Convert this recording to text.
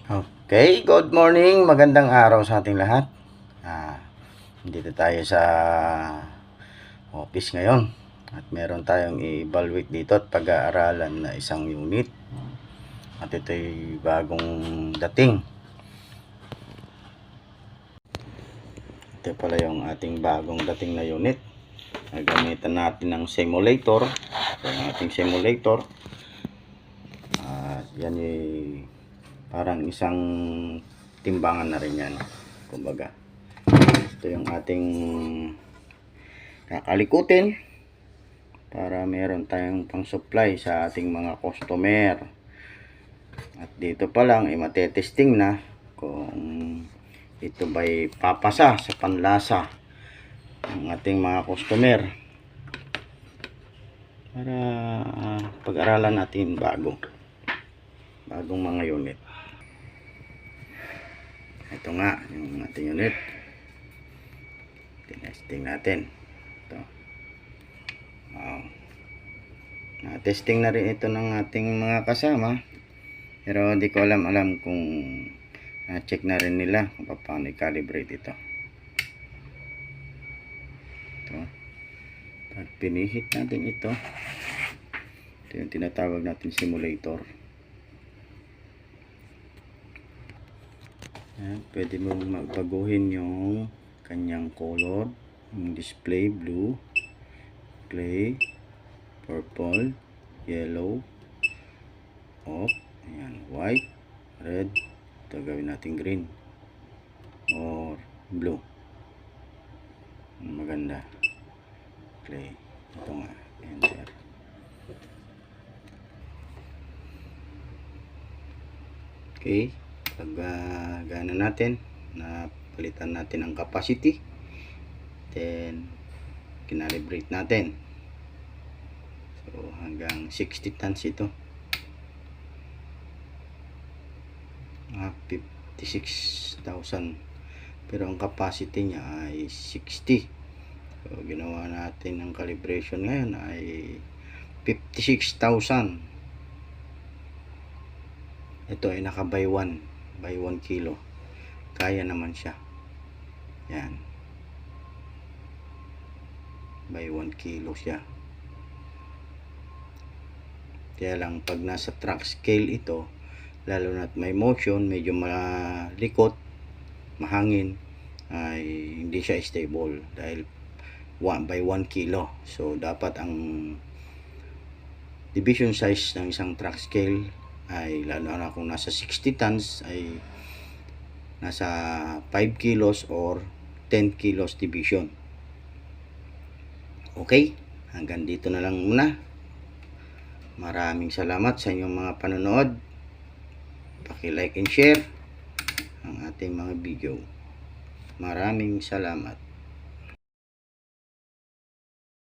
Okay, good morning, magandang araw sa ating lahat. Dito tayo sa office ngayon at meron tayong i-evaluate dito at pag-aaralan na isang unit. At ito'y bagong dating. Ito pala yung ating bagong dating na unit. Gagamitan natin ng simulator. Ito yung ating simulator. Yan yung parang isang timbangan na rin yan, kumbaga. Ito yung ating kakalikutin para meron tayong pang supply sa ating mga customer. At dito pa lang matetesting na kung ito ba'y papasa sa panlasa ng ating mga customer para pag-aralan natin bagong mga unit. Ito nga yung ating unit, testing natin ito. Na-testing na rin ito ng ating mga kasama, pero hindi ko alam kung na-check na rin nila kung paano i-calibrate ito. Pag pinihit natin ito yung tinatawag natin simulator. Pwede mo magbaguhin yung kanyang color, yung display, blue, gray, purple, yellow, off, ayan, white, red. Ito gawin natin green or blue. Maganda. Play. Ito nga, enter. Okay, pag gana natin, napalitan natin ang capacity, then kinalibrate natin. So hanggang 60 tons ito, 56,000, pero ang capacity niya ay 60. So ginawa natin ang calibration ngayon ay 56,000. Ito ay naka by 1 kilo, kaya naman siya. Yan, by 1 kilo siya. Kaya lang pag nasa track scale ito, lalo na't may motion, medyo malikot, mahangin, ay hindi siya stable dahil by 1 kilo. So dapat ang division size ng isang track scale ay, lalo na kung nasa 60 tons, ay nasa 5 kilos or 10 kilos division. Okay, hanggang dito na lang muna. Maraming salamat sa inyong mga panonood. Paki-like and share ang ating mga video. Maraming salamat.